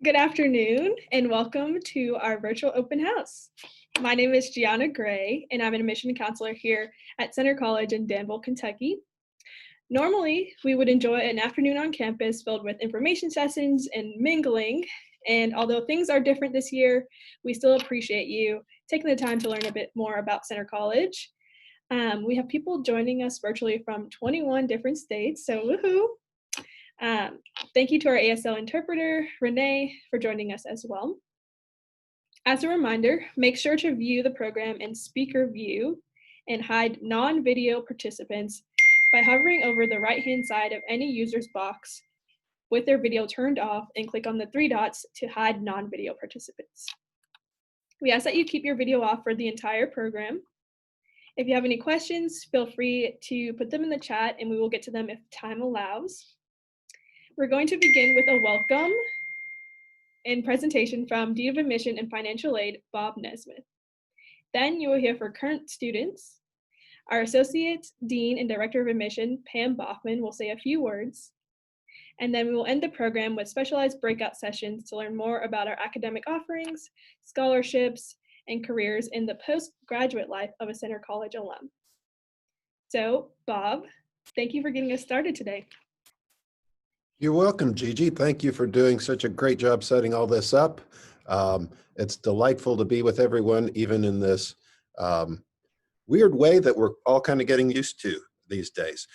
Good afternoon and welcome to our virtual open house. My name is Gianna Gray and I'm an admission counselor here at Center College in Danville, Kentucky. Normally, we would enjoy an afternoon on campus filled with information sessions and mingling. And although things are different this year, we still appreciate you taking the time to learn a bit more about Center College. We have people joining us virtually from 21 different states, so woohoo! Thank you to our ASL interpreter, Renee, for joining us as well. As a reminder, make sure to view the program in speaker view and hide non-video participants by hovering over the right-hand side of any user's box with their video turned off and click on the three dots to hide non-video participants. We ask that you keep your video off for the entire program. If you have any questions, feel free to put them in the chat and we will get to them if time allows. We're going to begin with a welcome and presentation from Dean of Admission and Financial Aid, Bob Nesmith. Then you will hear from current students. Our Associate Dean and Director of Admission, Pam Bachman, will say a few words. And then we will end the program with specialized breakout sessions to learn more about our academic offerings, scholarships, and careers in the postgraduate life of a Center College alum. So, Bob, thank you for getting us started today. You're welcome, Gigi. Thank you for doing such a great job setting all this up. It's delightful to be with everyone, even in this weird way that we're all kind of getting used to these days.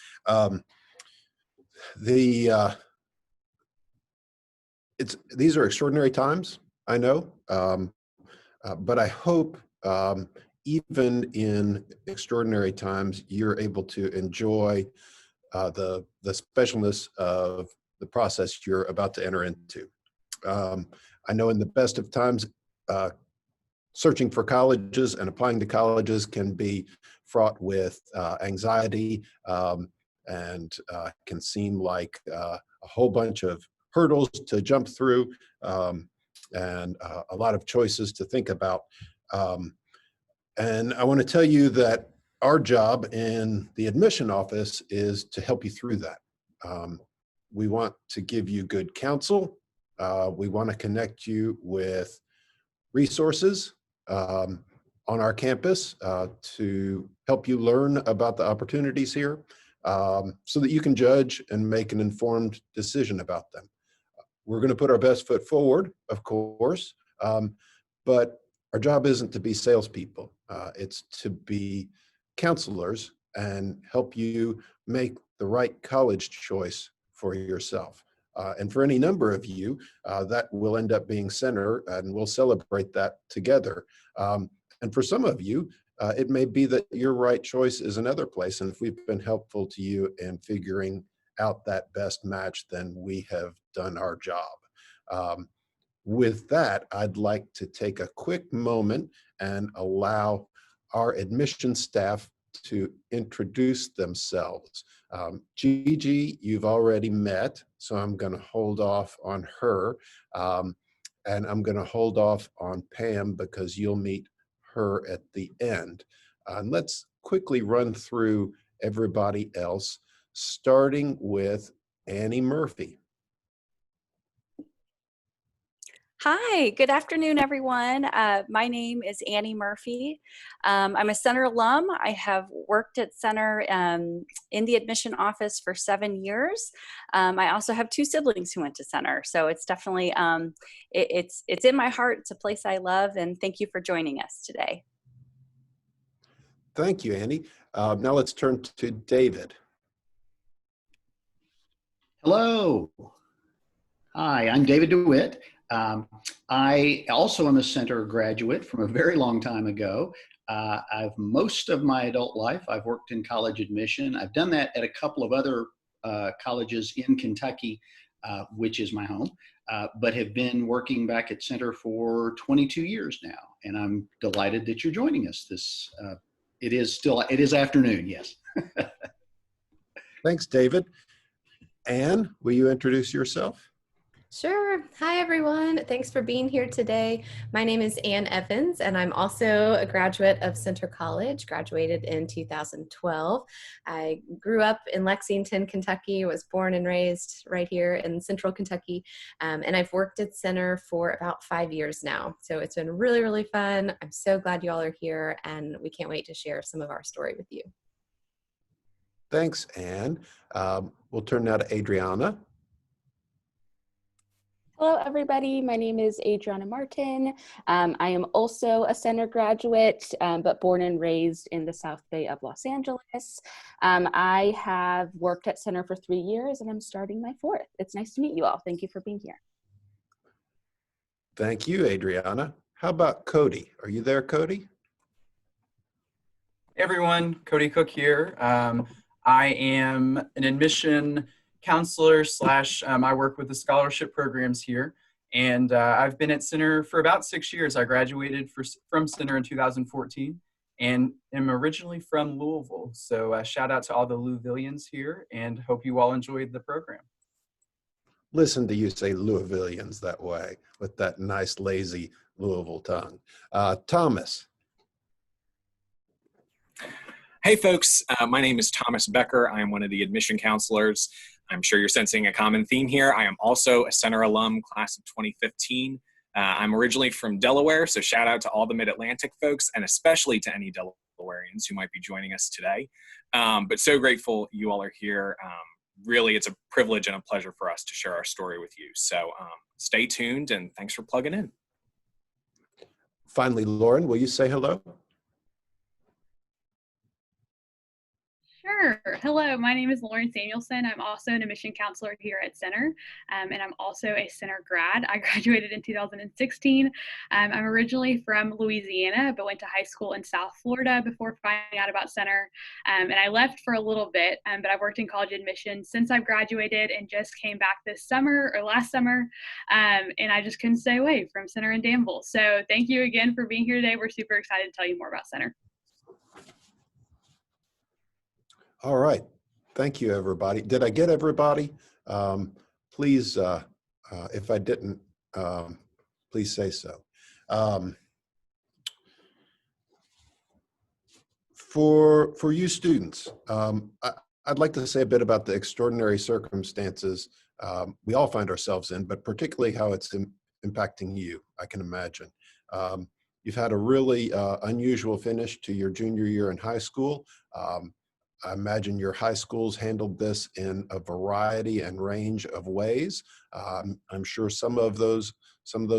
These are extraordinary times, I know, but I hope even in extraordinary times, you're able to enjoy the specialness of the process you're about to enter into. I know in the best of times, searching for colleges and applying to colleges can be fraught with anxiety and can seem like a whole bunch of hurdles to jump through and a lot of choices to think about. And I want to tell you that our job in the admission office is to help you through that. We want to give you good counsel. We want to connect you with resources on our campus to help you learn about the opportunities here so that you can judge and make an informed decision about them. We're going to put our best foot forward, of course, but our job isn't to be salespeople. It's to be counselors and help you make the right college choice for yourself. And for any number of you, that will end up being Center, and we'll celebrate that together. And for some of you, it may be that your right choice is another place. And if we've been helpful to you in figuring out that best match, then we have done our job. With that, I'd like to take a quick moment and allow our admission staff to introduce themselves. Gigi, you've already met, so I'm going to hold off on her. And I'm going to hold off on Pam because you'll meet her at the end. Let's quickly run through everybody else, starting with Annie Murphy. Hi, good afternoon, everyone. My name is Annie Murphy. I'm a Center alum. I have worked at Center in the admission office for 7 years. I also have 2 siblings who went to Center, so it's definitely, it's in my heart. It's a place I love, and thank you for joining us today. Thank you, Annie. Now let's turn to David. Hello. Hi, I'm David Dewitt. I also am a Center graduate from a very long time ago. I've most of my adult life, I've worked in college admission. I've done that at a couple of other colleges in Kentucky, which is my home, but have been working back at Center for 22 years now. And I'm delighted that you're joining us. It is afternoon, yes. Thanks, David. Anne, will you introduce yourself? Sure. Hi, everyone. Thanks for being here today. My name is Ann Evans, and I'm also a graduate of Center College, graduated in 2012. I grew up in Lexington, Kentucky, was born and raised right here in Central Kentucky, and I've worked at Center for about 5 years now. So it's been really, really fun. I'm so glad you all are here, and we can't wait to share some of our story with you. Thanks, Anne. We'll turn now to Adriana. Hello, everybody. My name is Adriana Martin. I am also a Center graduate, but born and raised in the South Bay of Los Angeles. I have worked at Center for 3 years, and I'm starting my 4th. It's nice to meet you all. Thank you for being here. Thank you, Adriana. How about Cody? Are you there, Cody? Hey everyone, Cody Cook here. I am an admission counselor / I work with the scholarship programs here, and I've been at Center for about 6 years. I graduated from Center in 2014 and am originally from Louisville. So shout out to all the Louisvillians here and hope you all enjoyed the program. Listen to you say Louisvillians that way with that nice, lazy Louisville tongue. Thomas. Hey folks, my name is Thomas Becker. I am one of the admission counselors. I'm sure you're sensing a common theme here. I am also a Center alum, class of 2015. I'm originally from Delaware, so shout out to all the Mid-Atlantic folks, and especially to any Delawareans who might be joining us today. But so grateful you all are here. Really, it's a privilege and a pleasure for us to share our story with you. So stay tuned, and thanks for plugging in. Finally, Lauren, will you say hello? Sure. Hello, my name is Lauren Samuelson. I'm also an admission counselor here at Center, and I'm also a Center grad. I graduated in 2016. I'm originally from Louisiana, but went to high school in South Florida before finding out about Center, and I left for a little bit, but I've worked in college admissions since I've graduated and just came back this summer or last summer, and I just couldn't stay away from Center in Danville. So thank you again for being here today. We're super excited to tell you more about Center. All right. Thank you, everybody. Did I get everybody? Please, if I didn't, please say so. For you students, I'd like to say a bit about the extraordinary circumstances we all find ourselves in, but particularly how it's impacting you, I can imagine. You've had a really unusual finish to your junior year in high school. I imagine your high schools handled this in a variety and range of ways. I'm sure some of those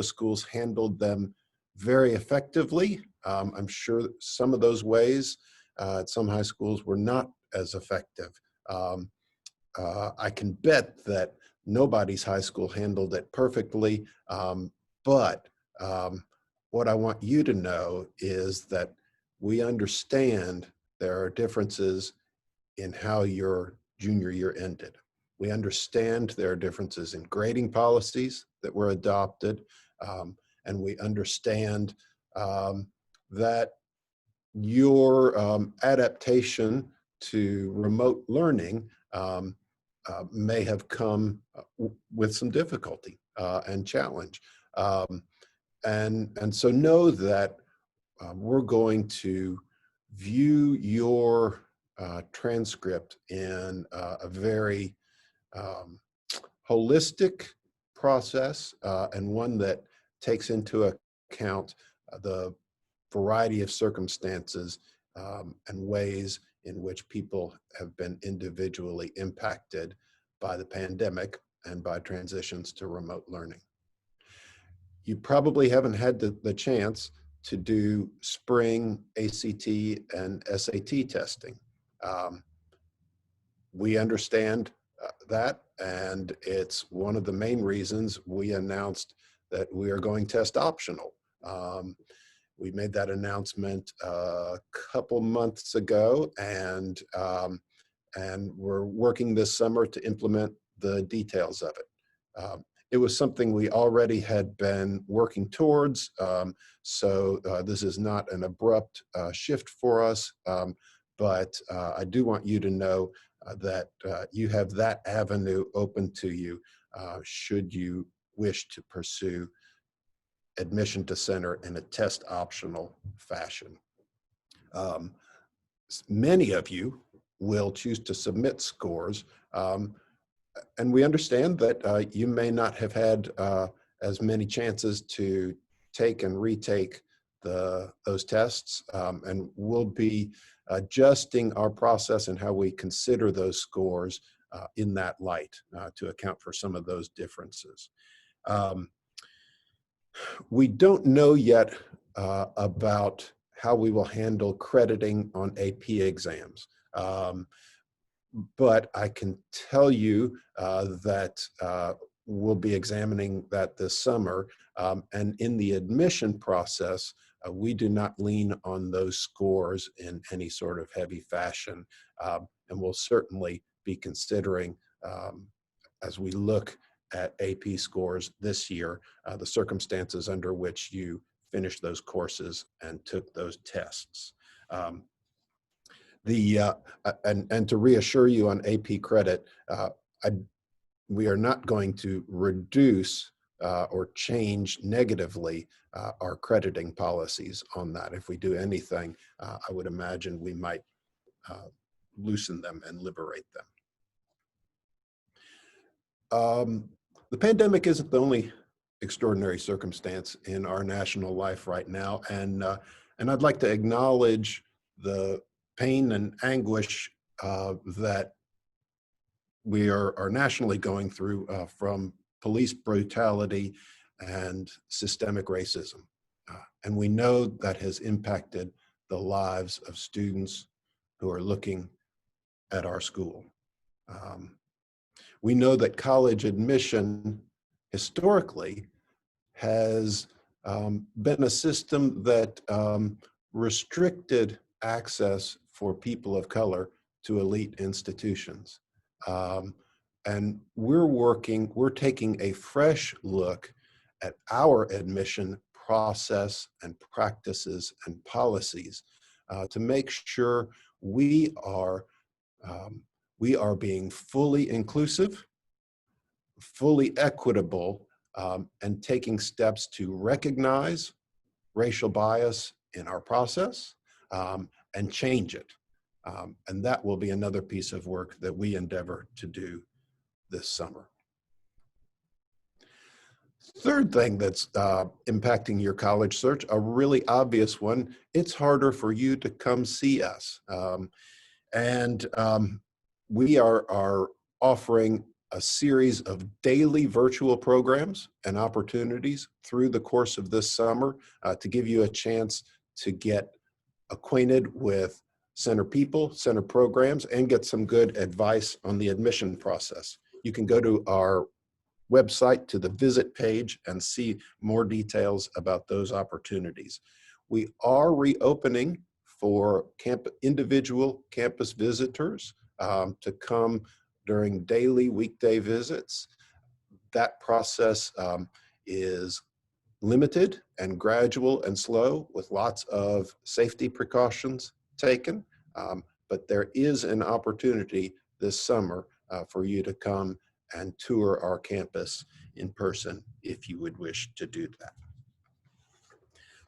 schools handled them very effectively. I'm sure some of those ways at some high schools were not as effective. I can bet that nobody's high school handled it perfectly, but what I want you to know is that we understand there are differences in how your junior year ended. We understand there are differences in grading policies that were adopted, and we understand that your adaptation to remote learning may have come with some difficulty and challenge. And so know that we're going to view your transcript in a very holistic process and one that takes into account the variety of circumstances and ways in which people have been individually impacted by the pandemic and by transitions to remote learning. You probably haven't had the chance to do spring ACT and SAT testing. We understand that, and it's one of the main reasons we announced that we are going test optional. We made that announcement a couple months ago, and we're working this summer to implement the details of it. It was something we already had been working towards, so this is not an abrupt shift for us, but I do want you to know that you have that avenue open to you should you wish to pursue admission to center in a test optional fashion. Many of you will choose to submit scores, and we understand that you may not have had as many chances to take and retake those tests, and we'll be adjusting our process and how we consider those scores in that light to account for some of those differences. We don't know yet about how we will handle crediting on AP exams. But I can tell you that we'll be examining that this summer. And in the admission process, we do not lean on those scores in any sort of heavy fashion. And we'll certainly be considering, as we look at AP scores this year, the circumstances under which you finished those courses and took those tests. And to reassure you on AP credit, we are not going to reduce or change negatively our crediting policies on that. If we do anything, I would imagine we might loosen them and liberate them. The pandemic isn't the only extraordinary circumstance in our national life right now, and I'd like to acknowledge the pain and anguish that we are nationally going through from police brutality and systemic racism. And we know that has impacted the lives of students who are looking at our school. We know that college admission historically has been a system that restricted access for people of color to elite institutions. And we're taking a fresh look at our admission process and practices and policies to make sure we are being fully inclusive, fully equitable, and taking steps to recognize racial bias in our process and change it. And that will be another piece of work that we endeavor to do this summer. Third thing that's impacting your college search, a really obvious one, it's harder for you to come see us. We are offering a series of daily virtual programs and opportunities through the course of this summer to give you a chance to get acquainted with center people, center programs, and get some good advice on the admission process. You can go to our website to the visit page and see more details about those opportunities. We are reopening for individual campus visitors to come during daily weekday visits. That process is limited and gradual and slow with lots of safety precautions taken, but there is an opportunity this summer for you to come and tour our campus in person if you would wish to do that.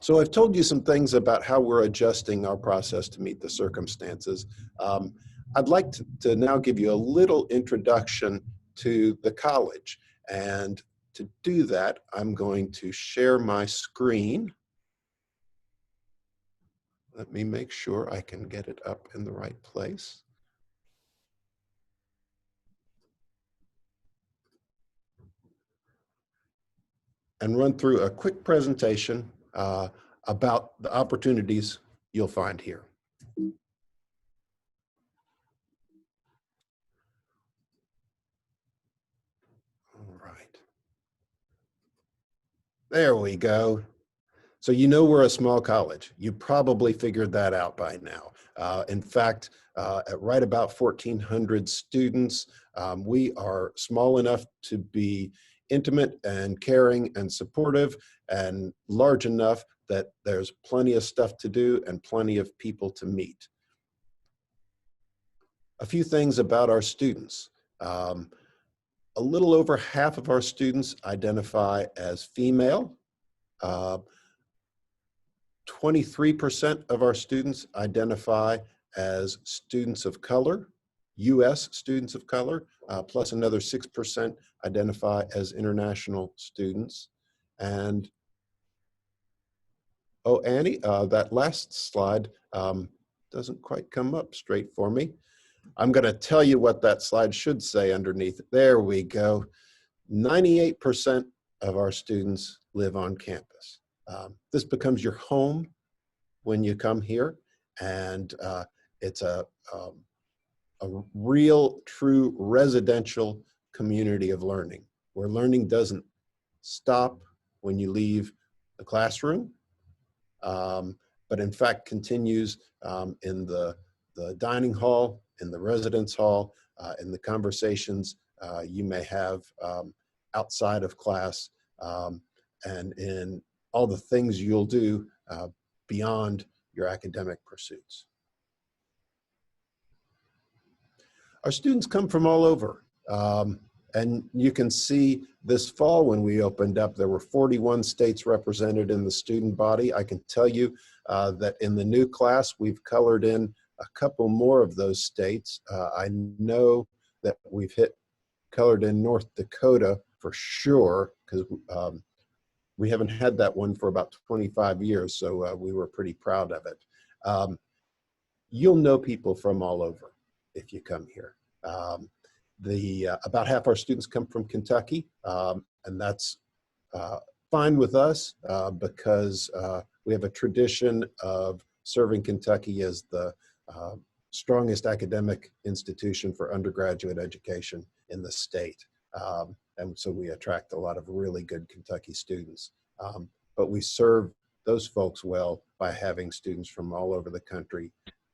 So I've told you some things about how we're adjusting our process to meet the circumstances. I'd like to now give you a little introduction to the college. And to do that, I'm going to share my screen. Let me make sure I can get it up in the right place. And run through a quick presentation about the opportunities you'll find here. All right. There we go. So you know we're a small college. You probably figured that out by now. In fact, at right about 1,400 students, we are small enough to be intimate and caring and supportive, and large enough that there's plenty of stuff to do and plenty of people to meet. A few things about our students. A little over half of our students identify as female. 23% of our students identify as students of color, US students of color, plus another 6% identify as international students. And, oh, Annie, that last slide doesn't quite come up straight for me. I'm going to tell you what that slide should say underneath. There we go. 98% of our students live on campus. This becomes your home when you come here, and it's a real, true residential community of learning, where learning doesn't stop when you leave the classroom, but in fact continues in the dining hall, in the residence hall, in the conversations you may have outside of class, and in all the things you'll do beyond your academic pursuits. Our students come from all over. And you can see this fall when we opened up, there were 41 states represented in the student body. I can tell you that in the new class, we've colored in a couple more of those states. I know that we've colored in North Dakota for sure, because we haven't had that one for about 25 years, so we were pretty proud of it. You'll know people from all over if you come here. About half our students come from Kentucky, and that's fine with us because we have a tradition of serving Kentucky as the strongest academic institution for undergraduate education in the state. And so we attract a lot of really good Kentucky students. But we serve those folks well by having students from all over the country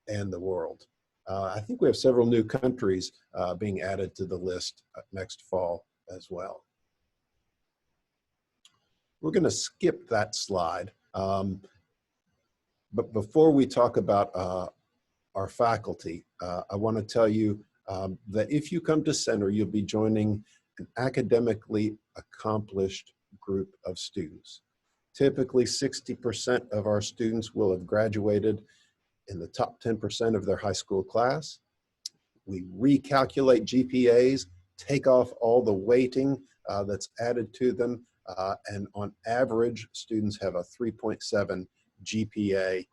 and the world. I think we have several new countries being added to the list next fall as well. We're going to skip that slide. But before we talk about our faculty, I want to tell you that if you come to Center, you'll be joining an academically accomplished group of students. Typically, 60% of our students will have graduated in the top 10% of their high school class. We recalculate GPAs, take off all the weighting that's added to them, and on average, students have a 3.7 GPA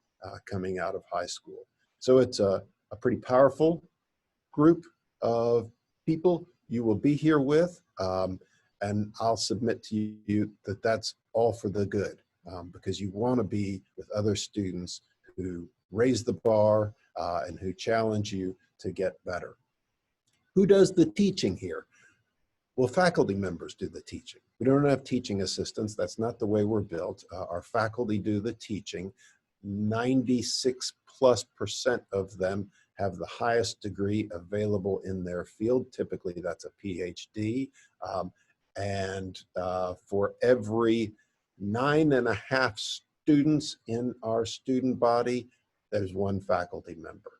coming out of high school. So it's a pretty powerful group of people you will be here with, and I'll submit to you that that's all for the good, because you want to be with other students who raise the bar and who challenge you to get better. Who does the teaching here? Well, faculty members do the teaching. We don't have teaching assistants. That's not the way we're built. Our faculty do the teaching. 96+% of them have the highest degree available in their field. Typically, that's a PhD. And for every 9.5 students in our student body, there's one faculty member.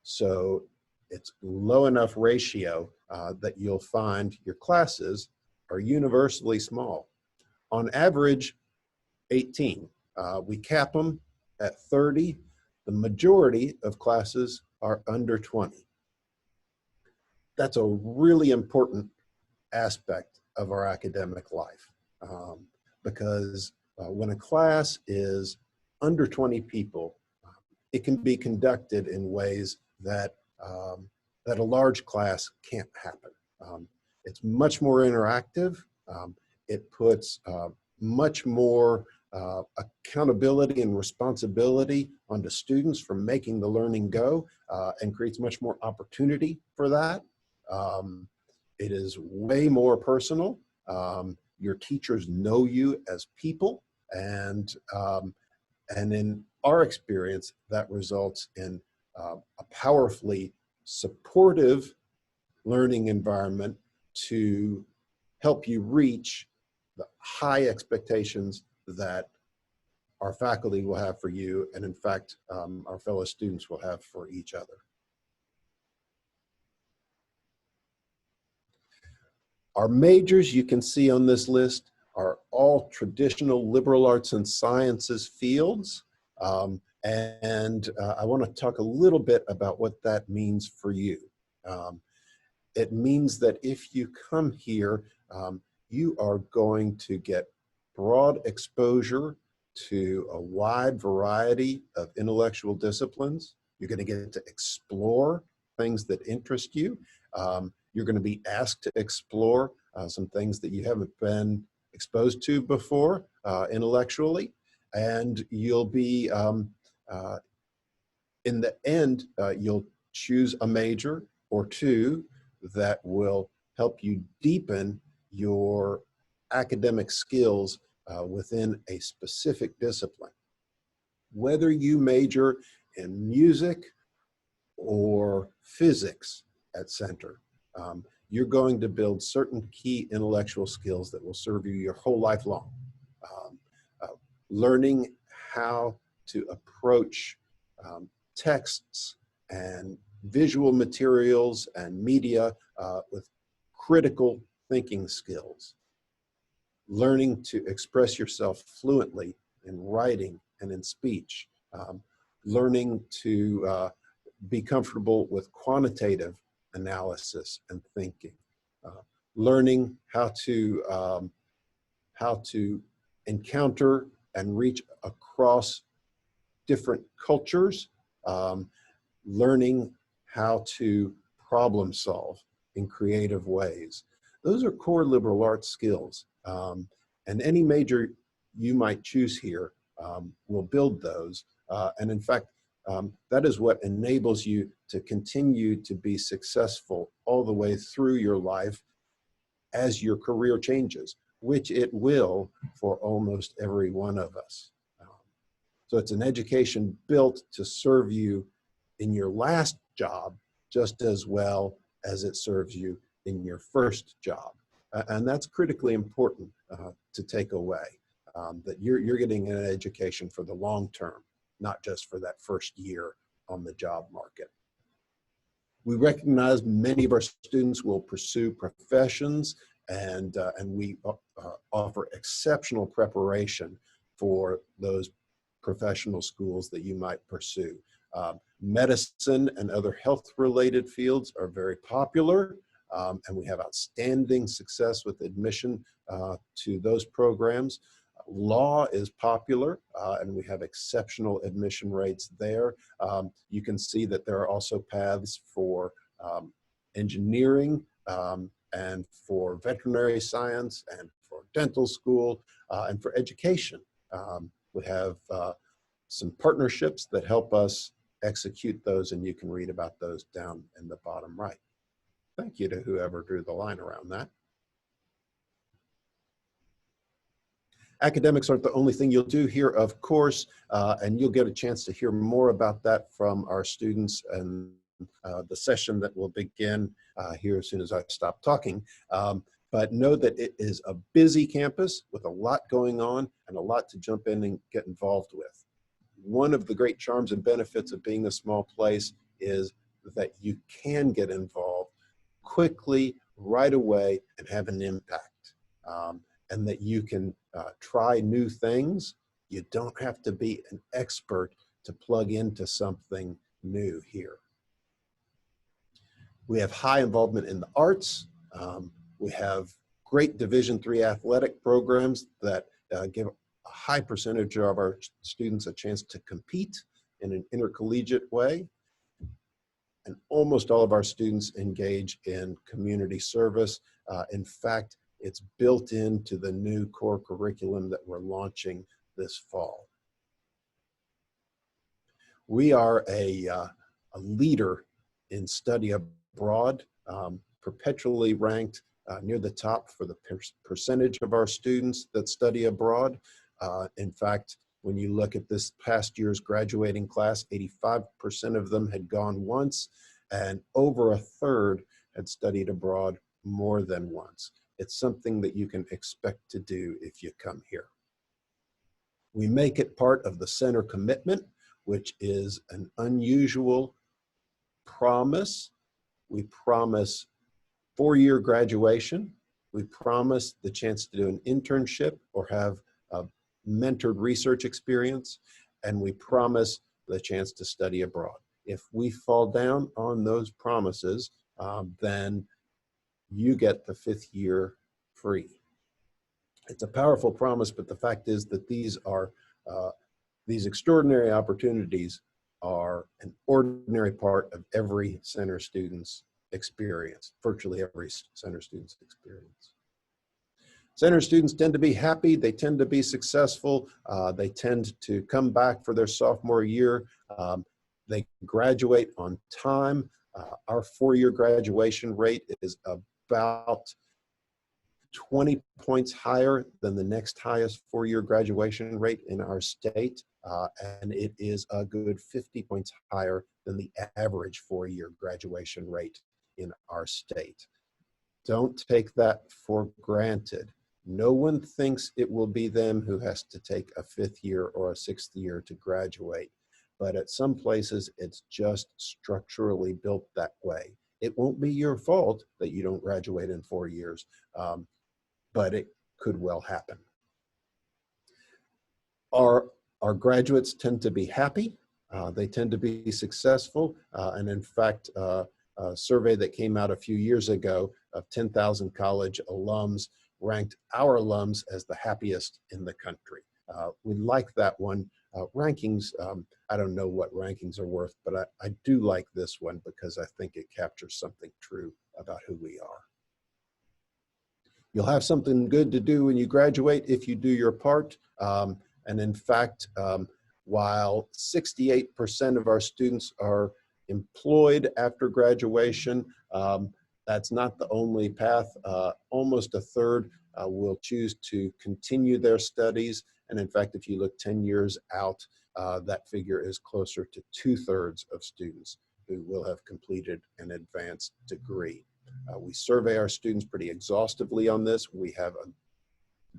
So it's low enough ratio that you'll find your classes are universally small. On average, 18. We cap them at 30. The majority of classes are under 20. That's a really important aspect of our academic life because when a class is under 20 people, it can be conducted in ways that that a large class can't happen. It's much more interactive. It puts much more accountability and responsibility onto students for making the learning go and creates much more opportunity for that. It is way more personal. Your teachers know you as people, and in our experience, that results in a powerfully supportive learning environment to help you reach the high expectations that our faculty will have for you, and in fact, our fellow students will have for each other. Our majors you can see on this list are all traditional liberal arts and sciences fields. I want to talk a little bit about what that means for you. It means that if you come here, you are going to get broad exposure to a wide variety of intellectual disciplines. You're going to get to explore things that interest you. You're going to be asked to explore some things that you haven't been exposed to before intellectually. And you'll be, in the end, you'll choose a major or two that will help you deepen your academic skills within a specific discipline. Whether you major in music or physics at Center, you're going to build certain key intellectual skills that will serve you your whole life long. Learning how to approach texts and visual materials and media with critical thinking skills. Learning to express yourself fluently in writing and in speech. Learning to be comfortable with quantitative analysis and thinking. Learning how to encounter and reach across different cultures. Learning how to problem solve in creative ways. Those are core liberal arts skills. And any major you might choose here will build those. And in fact, that is what enables you to continue to be successful all the way through your life as your career changes, which it will for almost every one of us. So it's an education built to serve you in your last job just as well as it serves you in your first job. And that's critically important to take away, that you're getting an education for the long term, not just for that first year on the job market. We recognize many of our students will pursue professions, and we offer exceptional preparation for those professional schools that you might pursue. Medicine and other health-related fields are very popular, and we have outstanding success with admission to those programs. Law is popular, and we have exceptional admission rates there. You can see that there are also paths for engineering and for veterinary science and for dental school and for education. We have some partnerships that help us execute those, and you can read about those down in the bottom right. Thank you to whoever drew the line around that. Academics aren't the only thing you'll do here, of course, and you'll get a chance to hear more about that from our students and the session that will begin here as soon as I stop talking. But know that it is a busy campus with a lot going on and a lot to jump in and get involved with. One of the great charms and benefits of being a small place is that you can get involved quickly, right away, and have an impact. And that you can try new things. You don't have to be an expert to plug into something new here. We have high involvement in the arts. We have great Division III athletic programs that give a high percentage of our students a chance to compete in an intercollegiate way. And almost all of our students engage in community service. In fact, it's built into the new core curriculum that we're launching this fall. We are a leader in study abroad, perpetually ranked near the top for the percentage of our students that study abroad. In fact, when you look at this past year's graduating class, 85% of them had gone once, and over a third had studied abroad more than once. It's something that you can expect to do if you come here. We make it part of the center commitment, which is an unusual promise. We promise 4-year graduation We promise the chance to do an internship or have a mentored research experience, and we promise the chance to study abroad. If we fall down on those promises, then you get the 5th year free. It's a powerful promise, but the fact is that these extraordinary opportunities are an ordinary part of every center student's experience, virtually every center student's experience. Center students tend to be happy, they tend to be successful, they tend to come back for their sophomore year, they graduate on time. Our 4-year graduation rate is about 20 points higher than the next highest 4-year graduation rate in our state, and it is a good 50 points higher than the average 4-year graduation rate in our state. Don't take that for granted. No one thinks it will be them who has to take a 5th year or a 6th year to graduate, but at some places it's just structurally built that way. It won't be your fault that you don't graduate in 4 years, but it could well happen. Our graduates tend to be happy, they tend to be successful, and in fact, a survey that came out a few years ago of 10,000 college alums ranked our alums as the happiest in the country. We like that one. Rankings, I don't know what rankings are worth, but I do like this one because I think it captures something true about who we are. You'll have something good to do when you graduate if you do your part. And in fact, while 68% of our students are employed after graduation, that's not the only path. Almost a third will choose to continue their studies. And in fact, if you look 10 years out, that figure is closer to 2/3 of students who will have completed an advanced degree. We survey our students pretty exhaustively on this. We have a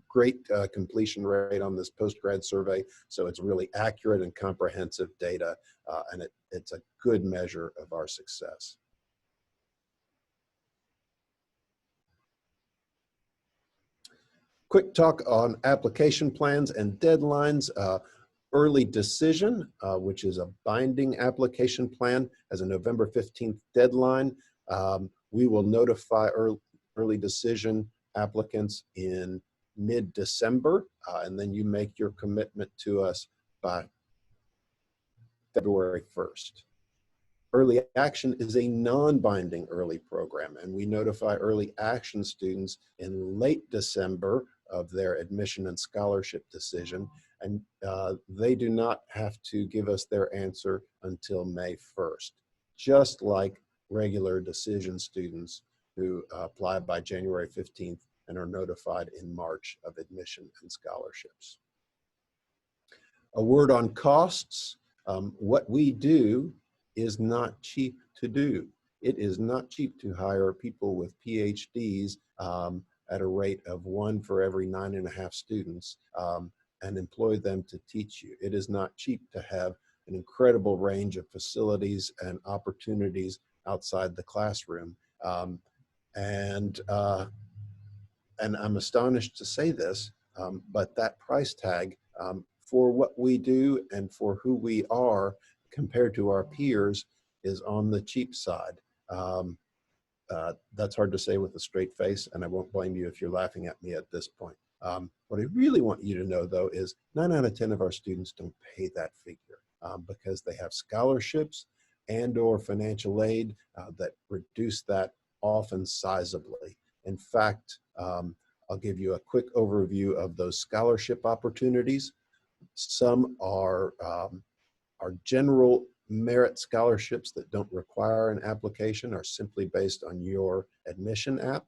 great completion rate on this post-grad survey, so it's really accurate and comprehensive data, and it's a good measure of our success. Quick talk on application plans and deadlines. Early decision, which is a binding application plan, has a November 15th deadline. We will notify early decision applicants in mid-December, and then you make your commitment to us by February 1st. Early Action is a non-binding early program, and we notify Early Action students in late December of their admission and scholarship decision, and they do not have to give us their answer until May 1st, just like regular decision students who apply by January 15th and are notified in March of admission and scholarships. A word on costs. What we do is not cheap to do. It is not cheap to hire people with PhDs at a rate of 1 for every 9.5 students and employ them to teach you. It is not cheap to have an incredible range of facilities and opportunities outside the classroom. And I'm astonished to say this, but that price tag for what we do and for who we are compared to our peers is on the cheap side. That's hard to say with a straight face, and I won't blame you if you're laughing at me at this point. What I really want you to know, though, is 9 out of 10 of our students don't pay that figure because they have scholarships and/or financial aid that reduce that often sizably. In fact, I'll give you a quick overview of those scholarship opportunities. Some are general merit scholarships that don't require an application, are simply based on your admission app.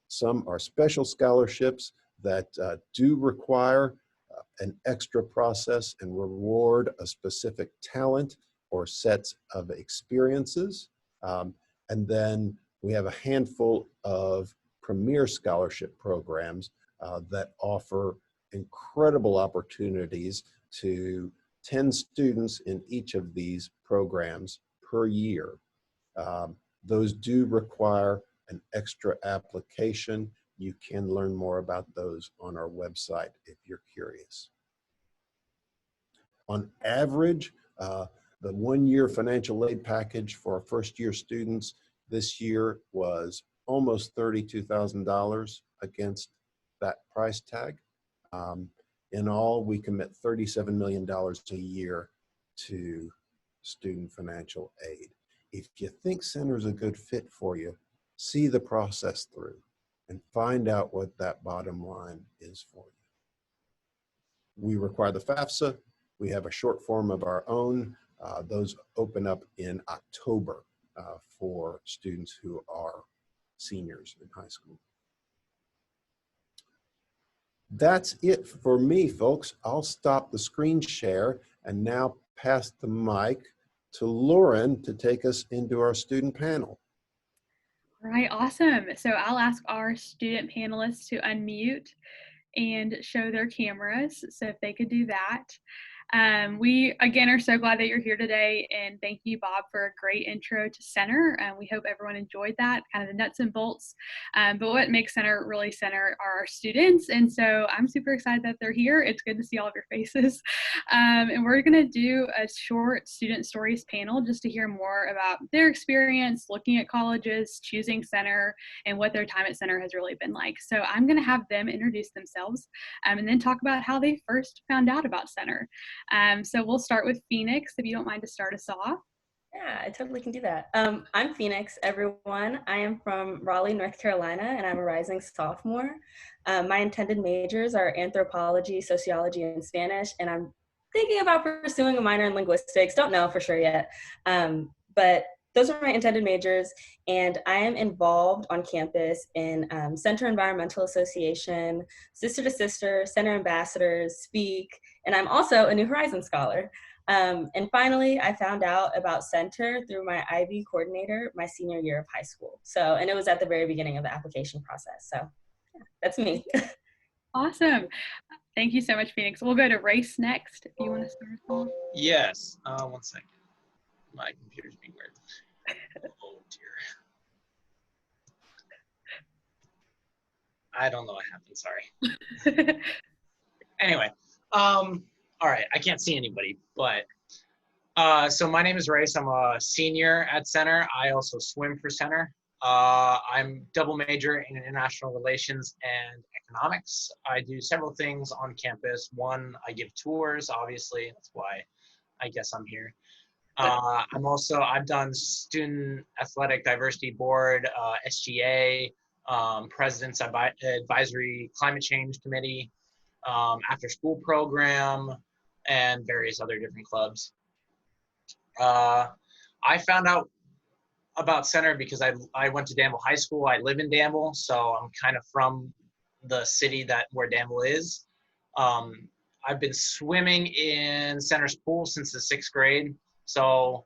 Some are special scholarships that do require an extra process and reward a specific talent or sets of experiences. And then we have a handful of premier scholarship programs that offer incredible opportunities to 10 students in each of these programs per year. Those do require an extra application, You can learn more about those on our website if you're curious. On average, the one-year financial aid package for our first-year students this year was almost $32,000 against that price tag. In all, we commit $37 million a year to student financial aid. If you think Center is a good fit for you, see the process through and find out what that bottom line is for you. We require the FAFSA. We have a short form of our own. Those open up in October for students who are seniors in high school. That's it for me, folks. I'll stop the screen share and now pass the mic to Lauren to take us into our student panel. All right, awesome. So I'll ask our student panelists to unmute and show their cameras. So if they could do that. We, again, are so glad that you're here today, and thank you, Bob, for a great intro to Center. We hope everyone enjoyed that, kind of the nuts and bolts. But what makes Center really Center are our students, and so I'm super excited that they're here. It's good to see all of your faces. And we're going to do a short student stories panel just to hear more about their experience looking at colleges, choosing Center, and what their time at Center has really been like. So I'm going to have them introduce themselves and then talk about how they first found out about Center. So we'll start with Phoenix, if you don't mind to start us off. Yeah, I totally can do that. I'm Phoenix, everyone. I am from Raleigh, North Carolina, and I'm a rising sophomore. My intended majors are anthropology, sociology, and Spanish, and I'm thinking about pursuing a minor in linguistics. Don't know for sure yet, but those are my intended majors, and I am involved on campus in Center Environmental Association, Sister to Sister, Center Ambassadors, Speak, and I'm also a New Horizons Scholar. And finally, I found out about Center through my IB coordinator my senior year of high school. So, and it was at the very beginning of the application process. So yeah, that's me. Awesome. Thank you so much, Phoenix. We'll go to Race next, if you want to start us off. Yes. 1 second. My computer's being weird. Oh dear. I don't know what happened, sorry. Anyway, all right, I can't see anybody, but so my name is Race. I'm a senior at Center. I also swim for Center. I'm double major in international relations and economics. I do several things on campus. One, I give tours, obviously, that's why I guess I'm here. I've done Student Athletic Diversity Board, SGA, President's Advisory Climate Change Committee, After School Program, and various other different clubs. I found out about Center because I went to Danville High School. I live in Danville, so I'm kind of from the city where Danville is. I've been swimming in Center's pool since the 6th grade. So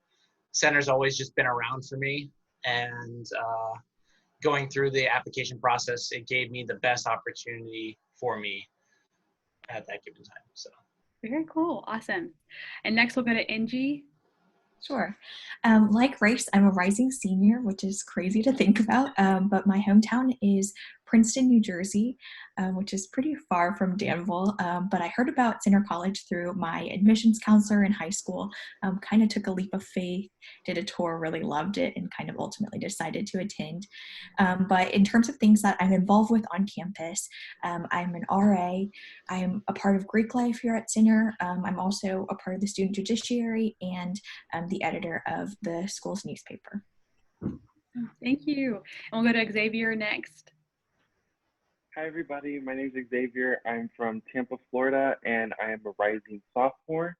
Center's always just been around for me, and going through the application process, it gave me the best opportunity for me at that given time. So very cool, awesome. And next we'll go to Angie. Sure. Like Race, I'm a rising senior, which is crazy to think about, but my hometown is Princeton, New Jersey, which is pretty far from Danville, but I heard about Center College through my admissions counselor in high school, kind of took a leap of faith, did a tour, really loved it, and kind of ultimately decided to attend. But in terms of things that I'm involved with on campus, I'm an RA, I'm a part of Greek life here at Center, I'm also a part of the student judiciary, and the editor of the school's newspaper. Thank you. And we'll go to Xavier next. Hi, everybody. My name is Xavier. I'm from Tampa, Florida, and I am a rising sophomore.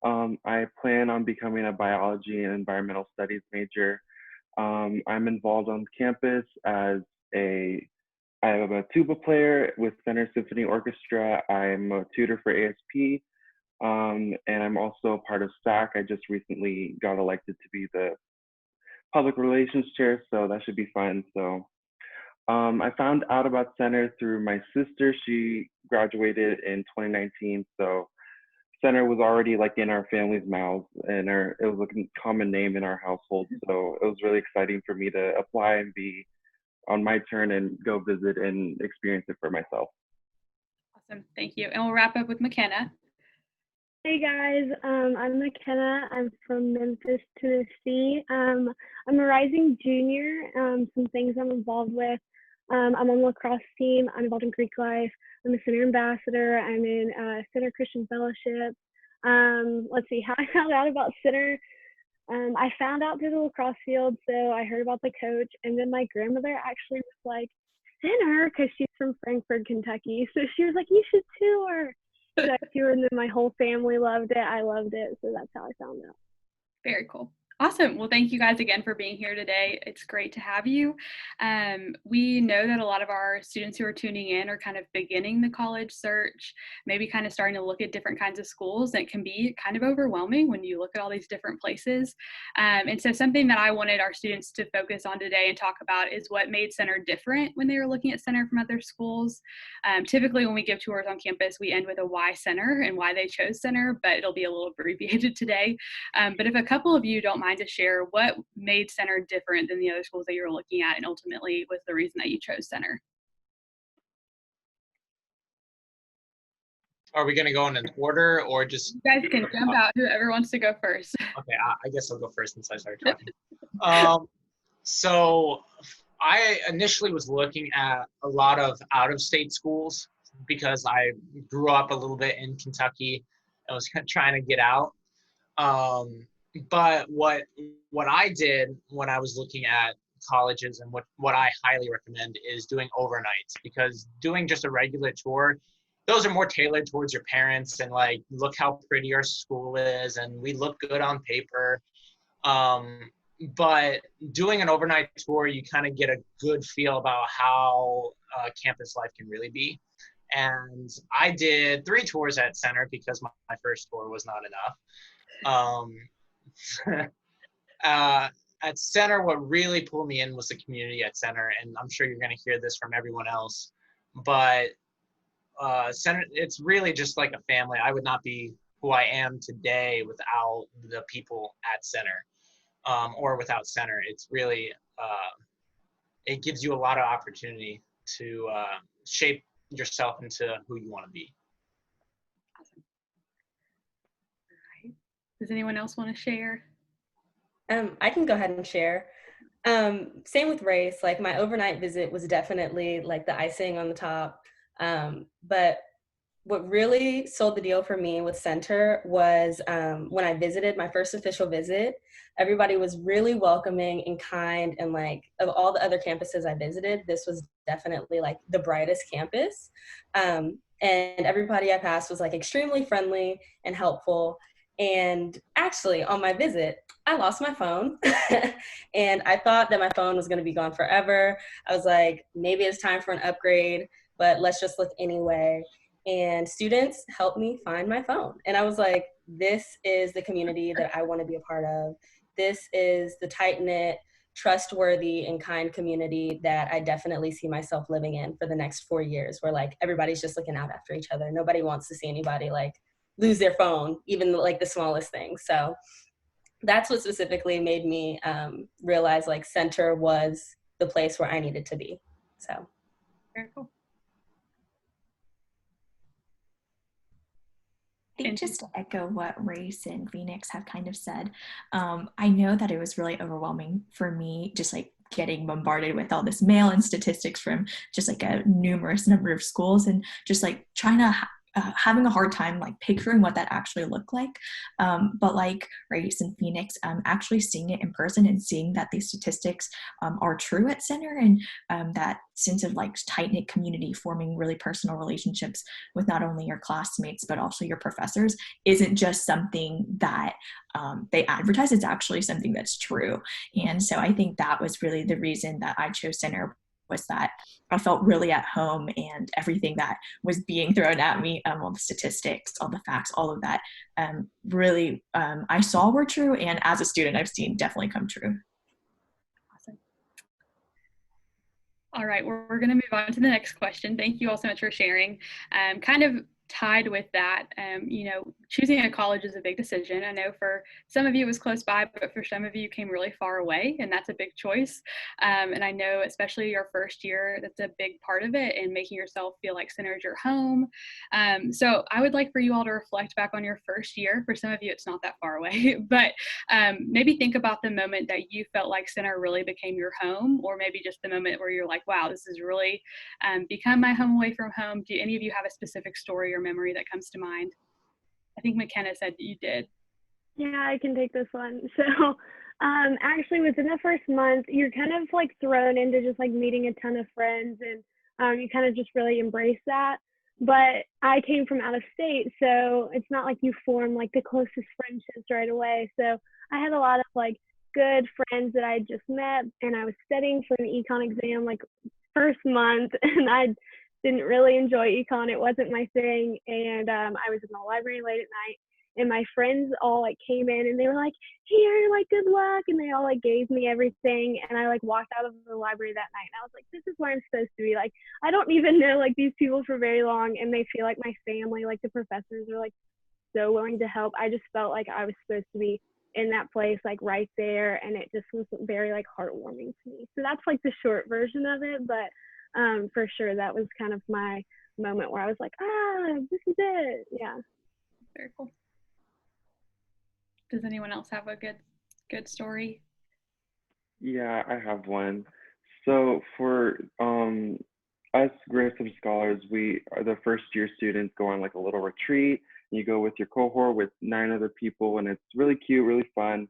I plan on becoming a biology and environmental studies major. I'm involved on campus as I am a tuba player with Center Symphony Orchestra. I'm a tutor for ASP, and I'm also part of SAC. I just recently got elected to be the public relations chair, so that should be fun. So I found out about Center through my sister. She graduated in 2019, so Center was already like in our family's mouths, and it was a common name in our household. So it was really exciting for me to apply and be on my turn and go visit and experience it for myself. Awesome, thank you. And we'll wrap up with McKenna. Hey guys, I'm McKenna. I'm from Memphis, Tennessee. I'm a rising junior. Some things I'm involved with. I'm on the lacrosse team. I'm involved in Greek life. I'm a center ambassador. I'm in Center Christian Fellowship. Let's see how I found out about Center. I found out through the lacrosse field, so I heard about the coach, and then my grandmother actually was like, Center, because she's from Frankfort, Kentucky. So she was like, you should tour. So I toured, and then my whole family loved it. I loved it, so that's how I found out. Very cool. Awesome. Well, thank you guys again for being here today. It's great to have you. We know that a lot of our students who are tuning in are kind of beginning the college search, maybe kind of starting to look at different kinds of schools. And it can be kind of overwhelming when you look at all these different places. And so something that I wanted our students to focus on today and talk about is what made Center different when they were looking at Center from other schools. Typically, when we give tours on campus, we end with a why Center and why they chose Center, but it'll be a little abbreviated today. But if a couple of you don't mind to share what made Center different than the other schools that you were looking at and ultimately was the reason that you chose Center. Are we going to go in an order or just? You guys can jump out, whoever wants to go first. Okay, I guess I'll go first since I started talking. So I initially was looking at a lot of out-of-state schools because I grew up a little bit in Kentucky. I was trying to get out. But what I did when I was looking at colleges and what I highly recommend is doing overnights, because doing just a regular tour, those are more tailored towards your parents and like, look how pretty our school is and we look good on paper. But doing an overnight tour, you kind of get a good feel about how campus life can really be. And I did 3 tours at Center because my first tour was not enough. At Center, what really pulled me in was the community at Center, and I'm sure you're going to hear this from everyone else, but Center, it's really just like a family. I would not be who I am today without the people at Center, or without Center. It's really, it gives you a lot of opportunity to shape yourself into who you want to be. Awesome. All right. Does anyone else want to share? I can go ahead and share. Same with race. Like my overnight visit was definitely like the icing on the top. But what really sold the deal for me with Center was when I visited my first official visit, everybody was really welcoming and kind, and like of all the other campuses I visited, this was definitely like the brightest campus. And everybody I passed was like extremely friendly and helpful. And actually on my visit, I lost my phone and I thought that my phone was going to be gone forever. I was like, maybe it's time for an upgrade, but let's just look anyway. And students helped me find my phone. And I was like, this is the community that I want to be a part of. This is the tight-knit, trustworthy, and kind community that I definitely see myself living in for the next 4 years, where like everybody's just looking out after each other. Nobody wants to see anybody like lose their phone, even like the smallest thing. So that's what specifically made me realize like Center was the place where I needed to be. So very cool. I think just to echo what Race and Phoenix have kind of said, I know that it was really overwhelming for me, just like getting bombarded with all this mail and statistics from just like a numerous number of schools, and just like trying to having a hard time like picturing what that actually looked like. But like Race and Phoenix, actually seeing it in person and seeing that these statistics are true at Center, and that sense of like tight-knit community, forming really personal relationships with not only your classmates but also your professors, isn't just something that they advertise. It's actually something that's true. And so I think that was really the reason that I chose Center, was that I felt really at home, and everything that was being thrown at me, all the statistics, all the facts, all of that, really I saw were true, and as a student I've seen definitely come true. Awesome. All right, we're going to move on to the next question. Thank you all so much for sharing. Kind of tied with that, you know, choosing a college is a big decision. I know for some of you it was close by, but for some of you came really far away, and that's a big choice. And I know especially your first year, that's a big part of it, and making yourself feel like Center is your home. So I would like for you all to reflect back on your first year. For some of you, it's not that far away, but maybe think about the moment that you felt like Center really became your home, or maybe just the moment where you're like, wow, this has really become my home away from home. Do any of you have a specific story or memory that comes to mind? I think McKenna said that you did. Yeah, I can take this one. So actually within the first month, you're kind of like thrown into just like meeting a ton of friends, and you kind of just really embrace that. But I came from out of state, so it's not like you form like the closest friendships right away. So I had a lot of like good friends that I just met, and I was studying for an econ exam like first month, and I didn't really enjoy econ. It wasn't my thing. And I was in the library late at night, and my friends all like came in and they were like, here, like, good luck. And they all like gave me everything. And I like walked out of the library that night, and I was like, this is where I'm supposed to be. Like, I don't even know like these people for very long, and they feel like my family. Like the professors are like so willing to help. I just felt like I was supposed to be in that place, like right there. And it just was very like heartwarming to me. So that's like the short version of it. But for sure, that was kind of my moment where I was like, this is it. Yeah. Very cool. Does anyone else have a good story? Yeah, I have one. So for us Graceful Scholars, we are the first year students go on like a little retreat. You go with your cohort with 9 other people, and it's really cute, really fun.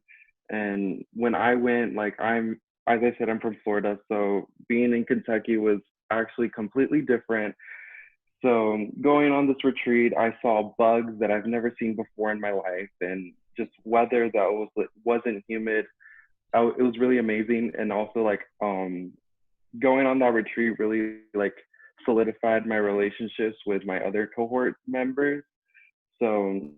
And when I went, like as I said, I'm from Florida, so being in Kentucky was actually completely different. So going on this retreat, I saw bugs that I've never seen before in my life, and just weather that wasn't humid. It was really amazing. And also like going on that retreat really like solidified my relationships with my other cohort members. So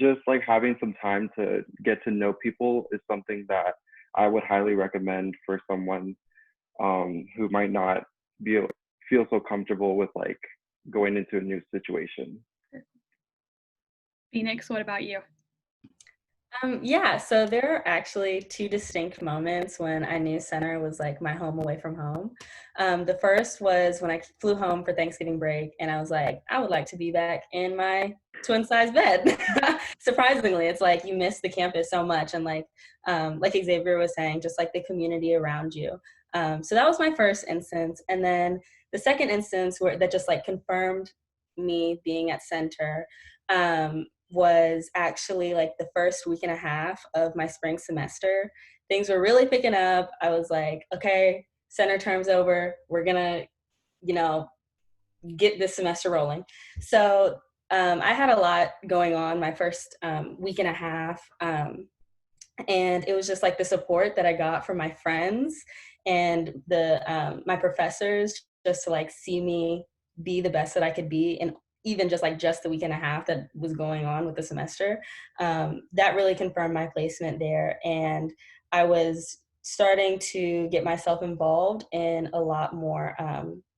just like having some time to get to know people is something that I would highly recommend for someone who might not feel so comfortable with like going into a new situation. Phoenix, what about you? Yeah, so there are actually 2 distinct moments when I knew Center was like my home away from home. The first was when I flew home for Thanksgiving break, and I was like, I would like to be back in my twin-size bed. Surprisingly, it's like you miss the campus so much, and like Xavier was saying, just like the community around you. So that was my first instance. And then the second instance that just like confirmed me being at Center was actually like the first week and a half of my spring semester. Things were really picking up. I was like, okay, Center term's over. We're gonna, get this semester rolling. So I had a lot going on my first week and a half. And it was just like the support that I got from my friends and my professors, just to like see me be the best that I could be, and even just the week and a half that was going on with the semester, that really confirmed my placement there. And I was starting to get myself involved in a lot more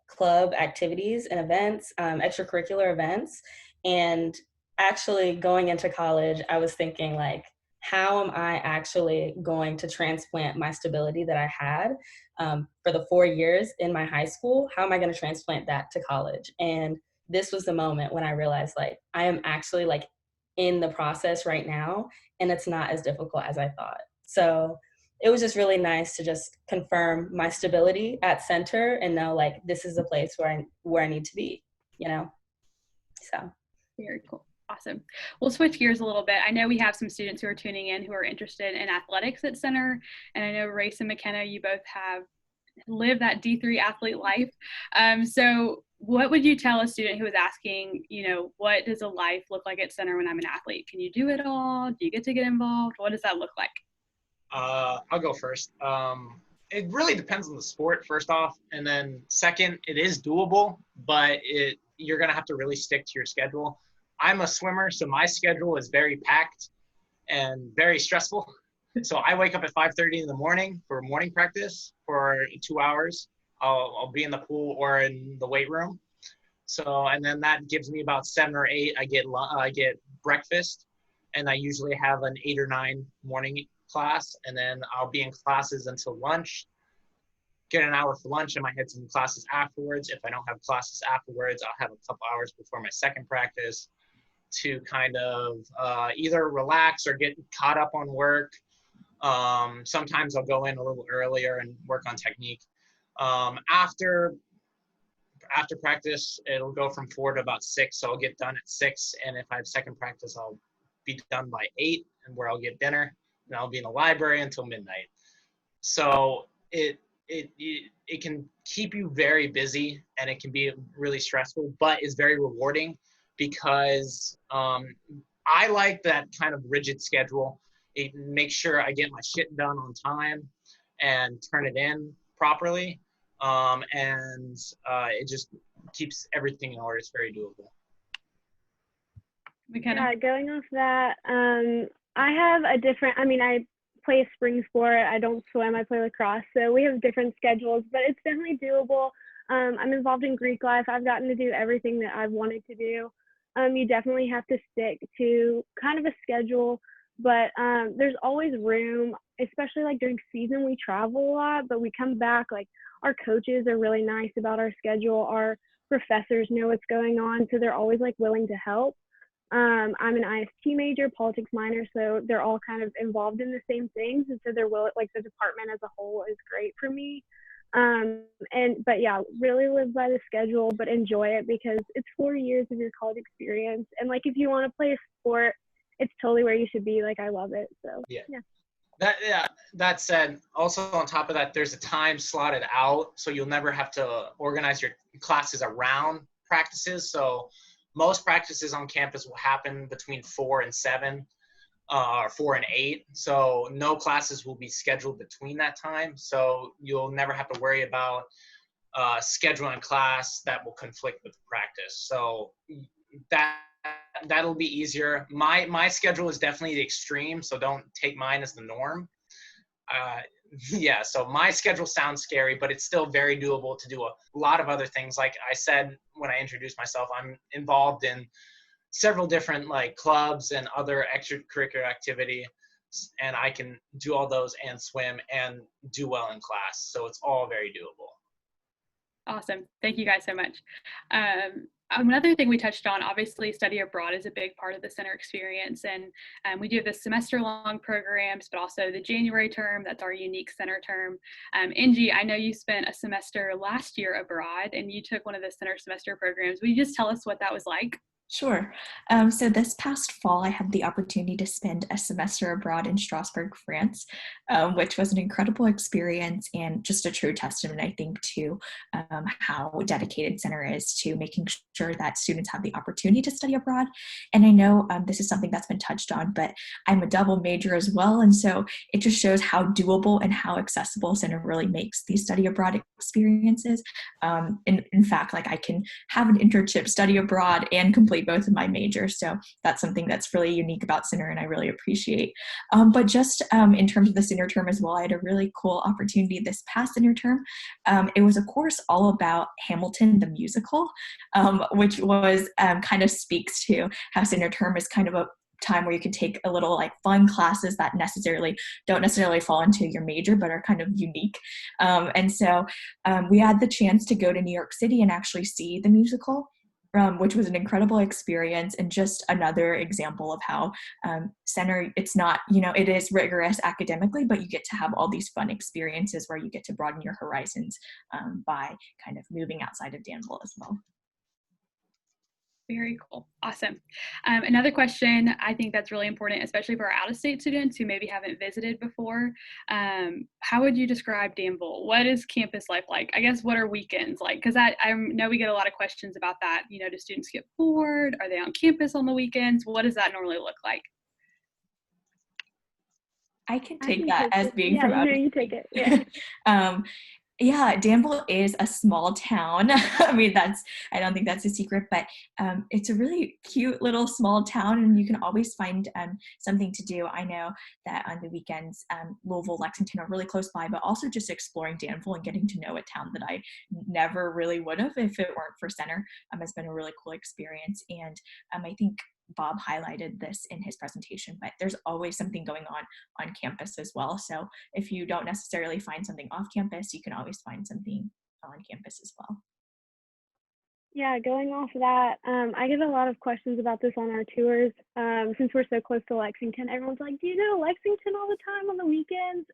club activities and events, extracurricular events. And actually going into college, I was thinking like, how am I actually going to transplant my stability that I had for the 4 years in my high school? How am I going to transplant that to college? And this was the moment when I realized like I am actually like in the process right now, and it's not as difficult as I thought. So it was just really nice to just confirm my stability at Center and know like this is the place where I need to be, So very cool. Awesome. We'll switch gears a little bit. I know we have some students who are tuning in who are interested in athletics at Center, and I know Race and McKenna, you both have lived that D3 athlete life. So what would you tell a student who is asking, what does a life look like at Center when I'm an athlete? Can you do it all? Do you get to get involved? What does that look like? I'll go first. It really depends on the sport, first off. And then second, it is doable, but you're going to have to really stick to your schedule. I'm a swimmer, so my schedule is very packed and very stressful. So I wake up at 5:30 in the morning for morning practice for 2 hours. I'll be in the pool or in the weight room. So, and then that gives me about 7 or 8. I get breakfast, and I usually have an 8 or 9 morning class, and then I'll be in classes until lunch, get an hour for lunch, and I might have some classes afterwards. If I don't have classes afterwards, I'll have a couple hours before my second practice to kind of either relax or get caught up on work. Sometimes I'll go in a little earlier and work on technique. After practice, it'll go from 4 to about 6, so I'll get done at 6, and if I have second practice, I'll be done by 8, and where I'll get dinner, and I'll be in the library until midnight. So it can keep you very busy, and it can be really stressful, but it's very rewarding because I like that kind of rigid schedule. It makes sure I get my shit done on time and turn it in properly. It just keeps everything in order. It's very doable. McKenna? Yeah, going off that, I have a different, I play a spring sport. I don't swim, I play lacrosse. So we have different schedules, but it's definitely doable. I'm involved in Greek life. I've gotten to do everything that I've wanted to do. You definitely have to stick to kind of a schedule, but there's always room, especially like during season, we travel a lot, but we come back, like our coaches are really nice about our schedule. Our professors know what's going on, so they're always like willing to help. I'm an IST major, politics minor, so they're all kind of involved in the same things, and so they're like the department as a whole is great for me. But yeah, really live by the schedule, but enjoy it because it's 4 years of your college experience, and like if you want to play a sport, it's totally where you should be. Like I love it, so yeah. That said, also on top of that, there's a time slotted out, so you'll never have to organize your classes around practices. So most practices on campus will happen between 4 and 7, or 4 and 8. So no classes will be scheduled between that time. So you'll never have to worry about scheduling a class that will conflict with practice. So that'll be easier. My schedule is definitely the extreme, so don't take mine as the norm. Yeah, so my schedule sounds scary, but it's still very doable to do a lot of other things. Like I said when I introduced myself, I'm involved in several different like clubs and other extracurricular activity, and I can do all those and swim and do well in class. So it's all very doable. Awesome. Thank you guys so much. Another thing we touched on, obviously study abroad is a big part of the center experience, and we do have the semester-long programs, but also the January term, that's our unique center term. Angie, I know you spent a semester last year abroad, and you took one of the center semester programs. Will you just tell us what that was like? Sure. So this past fall, I had the opportunity to spend a semester abroad in Strasbourg, France, which was an incredible experience and just a true testament, I think, to how dedicated Center is to making sure that students have the opportunity to study abroad. And I know this is something that's been touched on, but I'm a double major as well. And so it just shows how doable and how accessible Center really makes these study abroad experiences. In fact, like I can have an internship, study abroad, and complete both of my majors. So that's something that's really unique about Center and I really appreciate. But just in terms of the Center term as well, I had a really cool opportunity this past Center term. It was a course all about Hamilton, the musical, which was kind of speaks to how Center term is kind of a time where you can take a little like fun classes that don't necessarily fall into your major but are kind of unique. And so we had the chance to go to New York City and actually see the musical, which was an incredible experience and just another example of how Center, it's not, it is rigorous academically, but you get to have all these fun experiences where you get to broaden your horizons by kind of moving outside of Danville as well. Very cool. Awesome. Another question I think that's really important, especially for our out-of-state students who maybe haven't visited before. How would you describe Danville? What is campus life like? I guess what are weekends like? Because I know we get a lot of questions about that. Do students get bored? Are they on campus on the weekends? What does that normally look like? I can take that as being from out of state. You take it. Yeah. Yeah, Danville is a small town. I don't think that's a secret, but it's a really cute little small town and you can always find something to do. I know that on the weekends, Louisville, Lexington are really close by, but also just exploring Danville and getting to know a town that I never really would have if it weren't for Center has been a really cool experience. And I think Bob highlighted this in his presentation, but there's always something going on campus as well. So if you don't necessarily find something off campus, you can always find something on campus as well. Yeah, going off of that, I get a lot of questions about this on our tours. Since we're so close to Lexington, everyone's like, do you go to Lexington all the time on the weekends?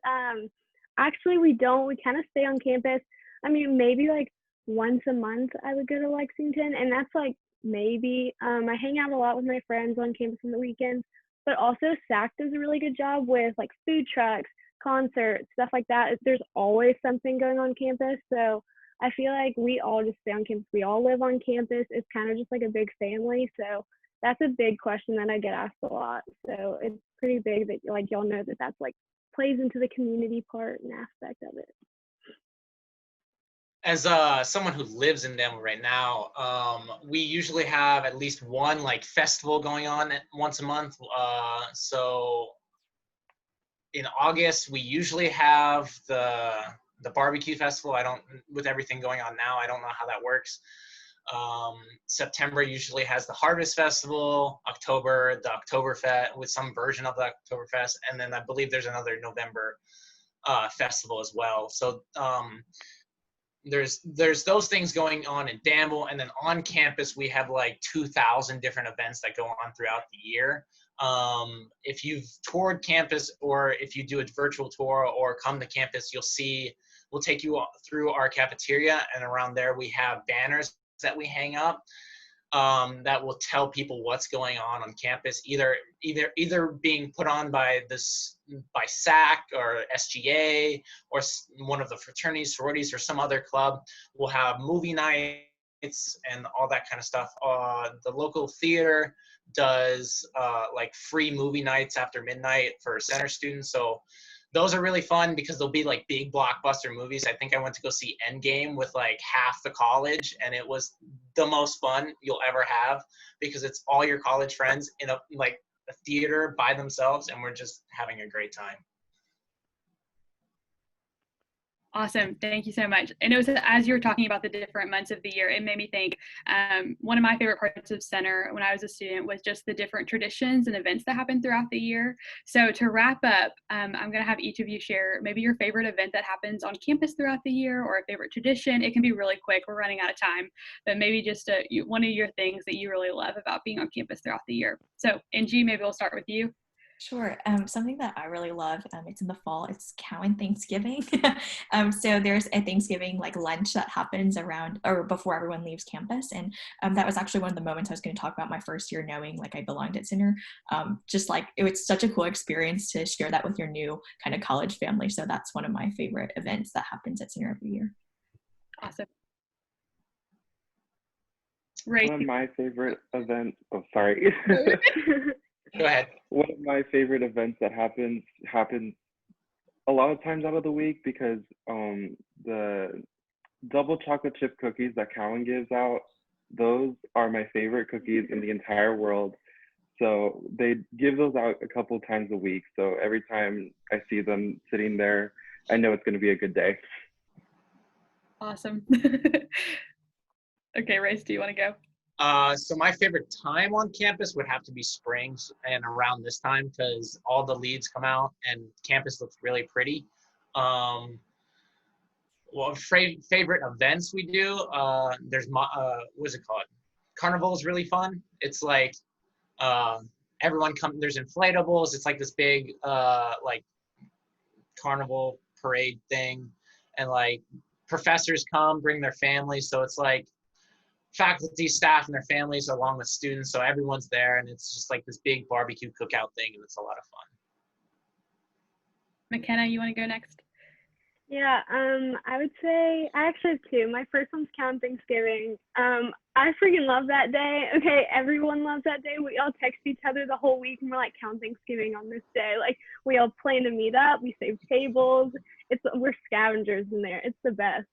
Actually, we don't. We kind of stay on campus. I mean, maybe like once a month I would go to Lexington, and that's like maybe. I hang out a lot with my friends on campus on the weekends, but also SAC does a really good job with like food trucks, concerts, stuff like that. There's always something going on campus, so I feel like we all just stay on campus. We all live on campus. It's kind of just like a big family. So that's a big question that I get asked a lot. So it's pretty big that like y'all know that that's like plays into the community part and aspect of it. As someone who lives in Danville right now, we usually have at least one like festival going on once a month. So in August, we usually have the barbecue festival. With everything going on now, I don't know how that works. September usually has the Harvest Festival, October, the Oktoberfest with some version of the Oktoberfest, and then I believe there's another November festival as well. So there's those things going on in Danville, and then on campus we have like 2,000 different events that go on throughout the year. If you've toured campus, or if you do a virtual tour or come to campus, you'll see we'll take you through our cafeteria, and around there we have banners that we hang up that will tell people what's going on campus, either being put on by SAC or SGA or one of the fraternities, sororities, or some other club. We'll have movie nights and all that kind of stuff. The local theater does like free movie nights after midnight for center students. So those are really fun because they'll be like big blockbuster movies. I think I went to go see Endgame with like half the college, and it was the most fun you'll ever have because it's all your college friends in a theater by themselves, and we're just having a great time. Awesome. Thank you so much. And it was, as you were talking about the different months of the year, it made me think one of my favorite parts of Center when I was a student was just the different traditions and events that happen throughout the year. So to wrap up, I'm going to have each of you share maybe your favorite event that happens on campus throughout the year, or a favorite tradition. It can be really quick. We're running out of time, but maybe just one of your things that you really love about being on campus throughout the year. So Angie, maybe we'll start with you. Sure. Something that I really love, it's in the fall, it's Cowan Thanksgiving. So there's a Thanksgiving like lunch that happens around or before everyone leaves campus. And that was actually one of the moments I was going to talk about my first year knowing like I belonged at Center. Just like it was such a cool experience to share that with your new kind of college family. So that's one of my favorite events that happens at Center every year. Awesome. Right. One of my favorite events, oh, sorry. Go ahead. One of my favorite events that happens a lot of times out of the week because the double chocolate chip cookies that Cowan gives out, those are my favorite cookies in the entire world. So they give those out a couple times a week. So every time I see them sitting there, I know it's going to be a good day. Awesome. Okay, Race, do you want to go? So my favorite time on campus would have to be spring and around this time because all the leaves come out and campus looks really pretty. Well, favorite events we do, there's, what's it called? Carnival is really fun. It's like everyone there's inflatables. It's like this big like carnival parade thing. And like professors come, bring their families. So it's like faculty, staff, and their families along with students. So everyone's there, and it's just like this big barbecue cookout thing, and it's a lot of fun. McKenna, you want to go next? Yeah, I would say I actually have two. My first one's Cowan Thanksgiving. I freaking love that day. Okay, everyone loves that day. We all text each other the whole week, and we're like, Cowan Thanksgiving on this day. Like, we all plan to meet up. We save tables. We're scavengers in there. It's the best.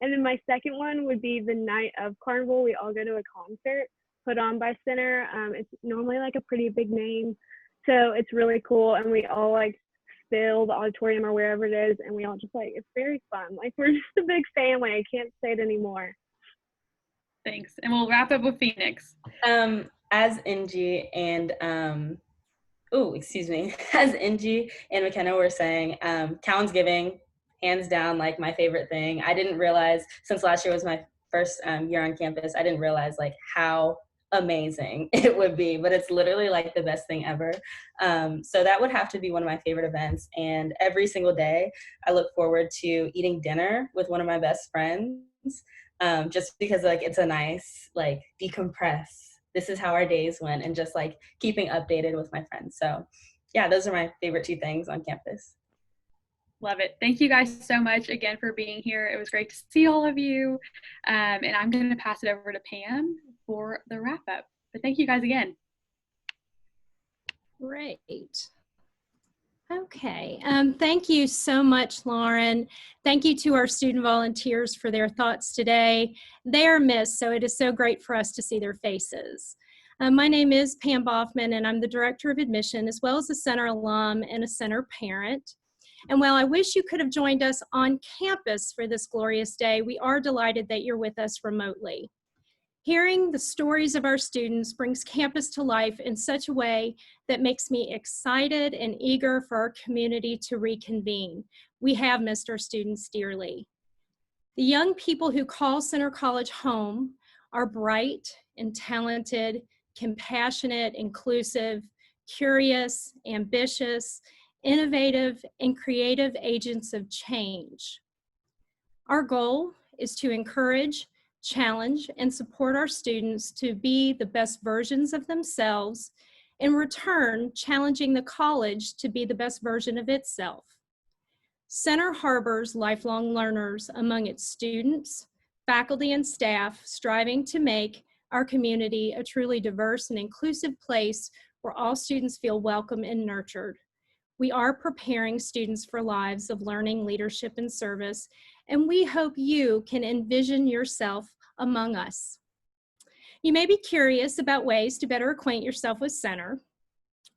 And then my second one would be the night of Carnival. We all go to a concert put on by Center. It's normally like a pretty big name, so it's really cool. And we all like fill the auditorium or wherever it is, and we all just like, it's very fun. Like, we're just a big family. I can't say it anymore. Thanks. And we'll wrap up with Phoenix. as Ingie and as Ingie and McKenna were saying, Townsgiving, hands down, like my favorite thing. I didn't realize, since last year was my first year on campus, I didn't realize like how amazing it would be, but it's literally like the best thing ever. So that would have to be one of my favorite events. And every single day I look forward to eating dinner with one of my best friends, just because like it's a nice like decompress. This is how our days went, and just like keeping updated with my friends. So yeah, those are my favorite two things on campus. Love it. Thank you guys so much again for being here. It was great to see all of you. And I'm going to pass it over to Pam for the wrap up. But thank you guys again. Great. Okay. Thank you so much, Lauren. Thank you to our student volunteers for their thoughts today. They are missed, so it is so great for us to see their faces. My name is Pam Boffman, and I'm the Director of Admission, as well as a Center alum and a Center parent. And while I wish you could have joined us on campus for this glorious day, we are delighted that you're with us remotely. Hearing the stories of our students brings campus to life in such a way that makes me excited and eager for our community to reconvene. We have missed our students dearly. The young people who call Center College home are bright and talented, compassionate, inclusive, curious, ambitious, innovative, and creative agents of change. Our goal is to encourage, challenge, and support our students to be the best versions of themselves, in return, challenging the college to be the best version of itself. Center harbors lifelong learners among its students, faculty, and staff, striving to make our community a truly diverse and inclusive place where all students feel welcome and nurtured. We are preparing students for lives of learning, leadership, and service, and we hope you can envision yourself among us. You may be curious about ways to better acquaint yourself with Center.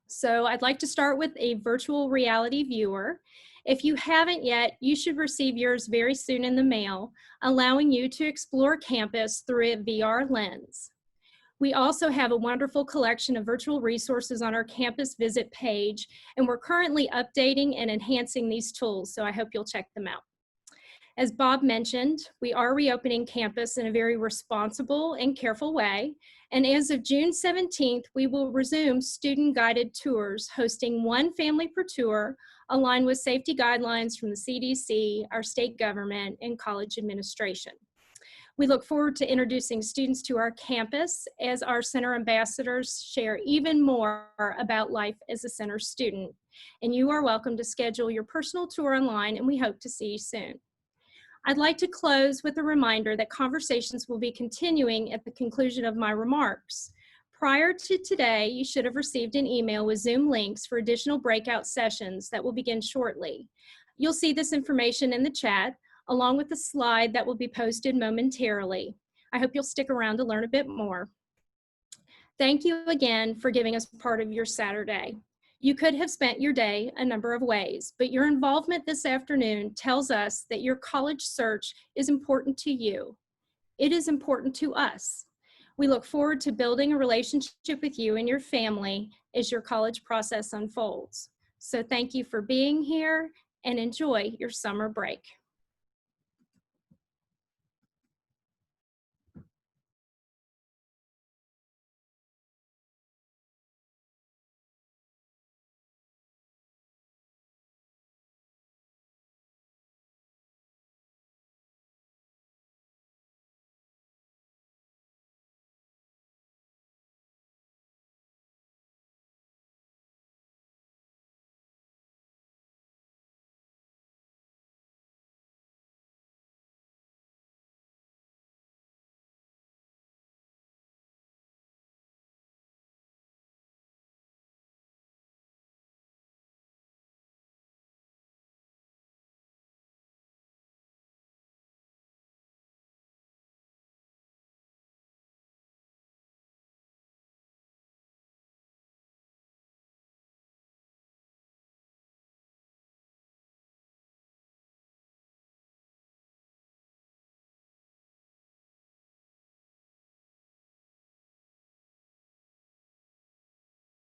So I'd like to start with a virtual reality viewer. If you haven't yet, you should receive yours very soon in the mail, allowing you to explore campus through a VR lens. We also have a wonderful collection of virtual resources on our campus visit page, and we're currently updating and enhancing these tools, so I hope you'll check them out. As Bob mentioned, we are reopening campus in a very responsible and careful way, and as of June 17th, we will resume student-guided tours, hosting one family per tour, aligned with safety guidelines from the CDC, our state government, and college administration. We look forward to introducing students to our campus as our Center ambassadors share even more about life as a Center student. And you are welcome to schedule your personal tour online, and we hope to see you soon. I'd like to close with a reminder that conversations will be continuing at the conclusion of my remarks. Prior to today, you should have received an email with Zoom links for additional breakout sessions that will begin shortly. You'll see this information in the chat, along with the slide that will be posted momentarily. I hope you'll stick around to learn a bit more. Thank you again for giving us part of your Saturday. You could have spent your day a number of ways, but your involvement this afternoon tells us that your college search is important to you. It is important to us. We look forward to building a relationship with you and your family as your college process unfolds. So thank you for being here, and enjoy your summer break.